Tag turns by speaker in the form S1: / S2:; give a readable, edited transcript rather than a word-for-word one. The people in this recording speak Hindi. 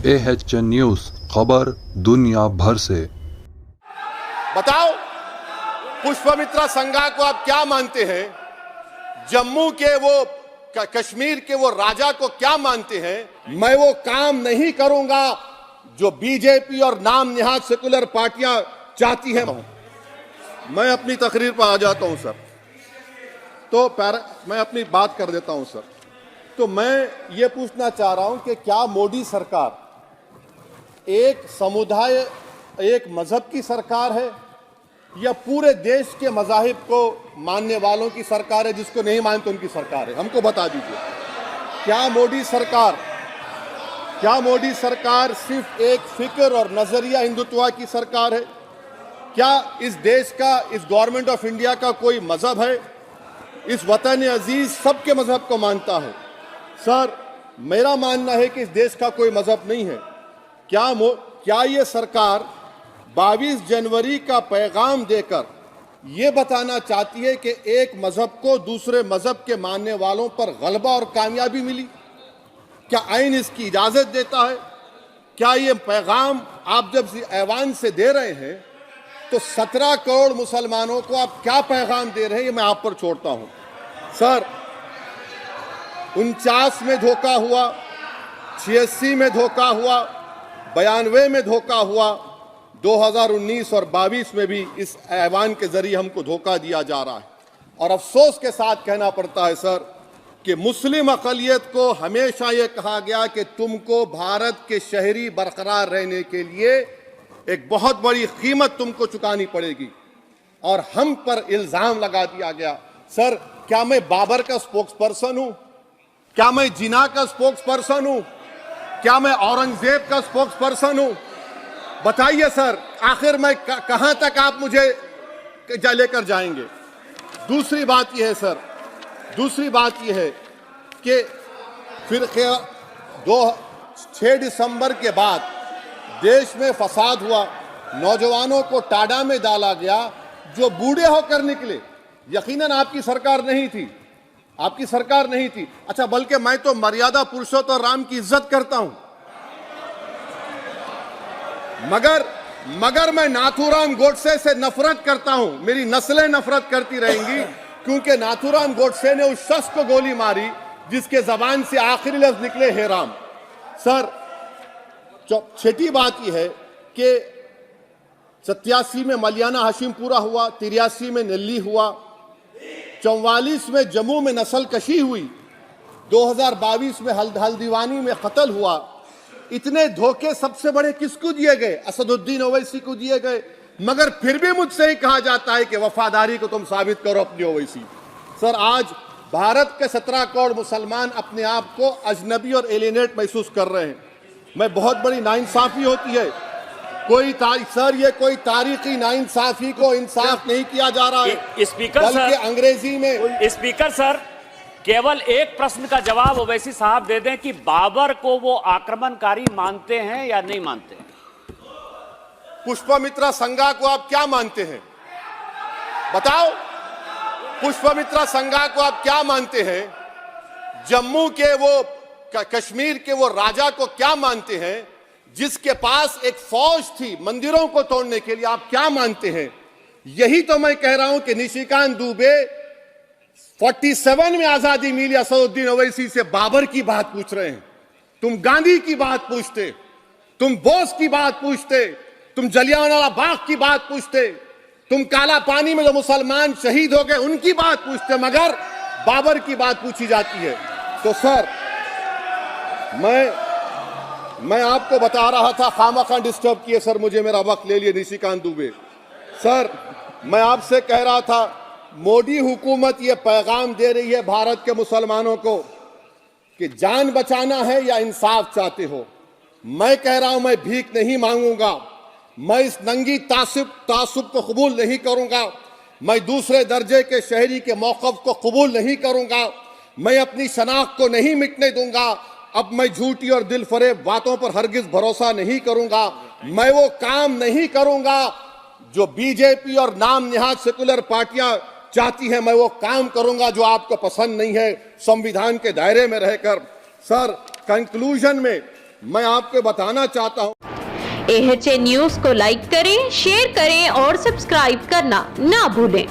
S1: AHN न्यूज, खबर दुनिया भर से।
S2: बताओ, पुष्पमित्रा संघा को आप क्या मानते हैं? जम्मू के वो कश्मीर के वो राजा को क्या मानते हैं? मैं वो काम नहीं करूंगा जो बीजेपी और नाम निहाद सेकुलर पार्टियां चाहती हैं। मैं अपनी तकरीर पर आ जाता हूं सर, तो मैं अपनी बात कर देता हूं सर। तो मैं ये पूछना चाह रहा हूं कि क्या मोदी सरकार एक समुदाय, एक मजहब की सरकार है या पूरे देश के मजाहिब को मानने वालों की सरकार है? जिसको नहीं मानते उनकी सरकार है? हमको बता दीजिए। क्या मोदी सरकार सिर्फ एक फिक्र और नजरिया हिंदुत्व की सरकार है? क्या इस देश का, इस गवर्नमेंट ऑफ इंडिया का कोई मजहब है? इस वतन अजीज सबके मजहब को मानता है। सर, मेरा मानना है कि इस देश का कोई मजहब नहीं है। क्या ये सरकार 22 जनवरी का पैगाम देकर ये बताना चाहती है कि एक मजहब को दूसरे मजहब के मानने वालों पर गलबा और कामयाबी मिली? क्या आइन इसकी इजाजत देता है? क्या ये पैगाम आप जब ऐवान से दे रहे हैं तो 17 करोड़ मुसलमानों को आप क्या पैगाम दे रहे हैं? ये मैं आप पर छोड़ता हूं। सर, 49 में धोखा हुआ, 86 में धोखा हुआ, 92 में धोखा हुआ, 2019 और 22 में भी इस ऐवान के जरिए हमको धोखा दिया जा रहा है। और अफसोस के साथ कहना पड़ता है सर कि मुस्लिम अक़लियत को हमेशा ये कहा गया कि तुमको भारत के शहरी बरकरार रहने के लिए एक बहुत बड़ी कीमत तुमको चुकानी पड़ेगी, और हम पर इल्जाम लगा दिया गया। सर, क्या मैं बाबर का स्पोक्स पर्सन हूं? क्या मैं जिना का स्पोक्स पर्सन हूं? क्या मैं औरंगजेब का स्पोक्स पर्सन हूं? बताइए सर, आखिर मैं कहां तक आप मुझे लेकर जाएंगे? दूसरी बात यह है सर, दूसरी बात यह है कि फिर 6 दिसंबर के बाद देश में फसाद हुआ, नौजवानों को टाडा में डाला गया जो बूढ़े होकर निकले। यकीनन आपकी सरकार नहीं थी, आपकी सरकार नहीं थी। अच्छा, बल्कि मैं तो मर्यादा पुरुषोत्तम राम की इज्जत करता हूं, मगर मैं नाथूराम गोडसे से नफरत करता हूं। मेरी नस्लें नफरत करती रहेंगी क्योंकि नाथूराम गोडसे ने उस शख्स को गोली मारी जिसके जबान से आखिरी लफ्ज निकले हे राम। सर, छठी बात यह है कि 87 में मलियाना हाशिमपुरा हुआ, 83 में नेल्ली हुआ, 44 में जम्मू में नस्ल कशी हुई, 2022 में हल्दीवानी में कत्ल हुआ। इतने धोखे सबसे बड़े किसको दिए गए? असदुद्दीन ओवैसी को दिए गए। मगर फिर भी मुझसे ही कहा जाता है कि वफादारी को तुम साबित करो अपनी ओवैसी। सर, आज भारत के 17 करोड़ मुसलमान अपने आप को अजनबी और एलिनेट महसूस कर रहे हैं। मैं बहुत बड़ी नाइंसाफी होती है सर, ये कोई तारीखी नाइंसाफी को इंसाफ नहीं किया जा रहा है।
S3: स्पीकर
S2: बल्कि
S3: सर,
S2: अंग्रेजी में
S3: स्पीकर सर, केवल एक प्रश्न का जवाब ओवैसी साहब दे दें कि बाबर को वो आक्रमणकारी मानते हैं या नहीं मानते हैं?
S2: पुष्पमित्रा संघा को आप क्या मानते हैं? बताओ, पुष्पमित्रा संघा को आप क्या मानते हैं? जम्मू के वो कश्मीर के वो राजा को क्या मानते हैं जिसके पास एक फौज थी मंदिरों को तोड़ने के लिए? आप क्या मानते हैं? यही तो मैं कह रहा हूं कि निशिकांत दुबे 47 में आजादी मिली, असदुद्दीन ओवैसी से बाबर की बात पूछ रहे हैं। तुम गांधी की बात पूछते, तुम बोस की बात पूछते, तुम जलियांवाला बाग की बात पूछते, तुम काला पानी में जो मुसलमान शहीद हो गए उनकी बात पूछते, मगर बाबर की बात पूछी जाती है। तो सर, मैं आपको बता रहा था, खामखा डिस्टर्ब किए सर, मुझे मेरा वक्त ले लिए निशिकांत दुबे। सर, मैं आपसे कह रहा था, मोदी हुकूमत ये पैगाम दे रही है भारत के मुसलमानों को कि जान बचाना है या इंसाफ चाहते हो। मैं कह रहा हूं, मैं भीख नहीं मांगूंगा, मैं इस नंगी तासुब को कबूल नहीं करूंगा, मैं दूसरे दर्जे के शहरी के मौक़िफ़ को कबूल नहीं करूंगा, मैं अपनी शनाख्त को नहीं मिटने दूंगा। अब मैं झूठी और दिल फरेब बातों पर हरगिज भरोसा नहीं करूंगा। मैं वो काम नहीं करूंगा जो बीजेपी और नाम निहाद सेकुलर पार्टियां चाहती है। मैं वो काम करूंगा जो आपको पसंद नहीं है, संविधान के दायरे में रहकर। सर, कंक्लूजन में मैं आपको बताना चाहता हूं,
S4: AHA न्यूज को लाइक करें, शेयर करें और सब्सक्राइब करना ना भूलें।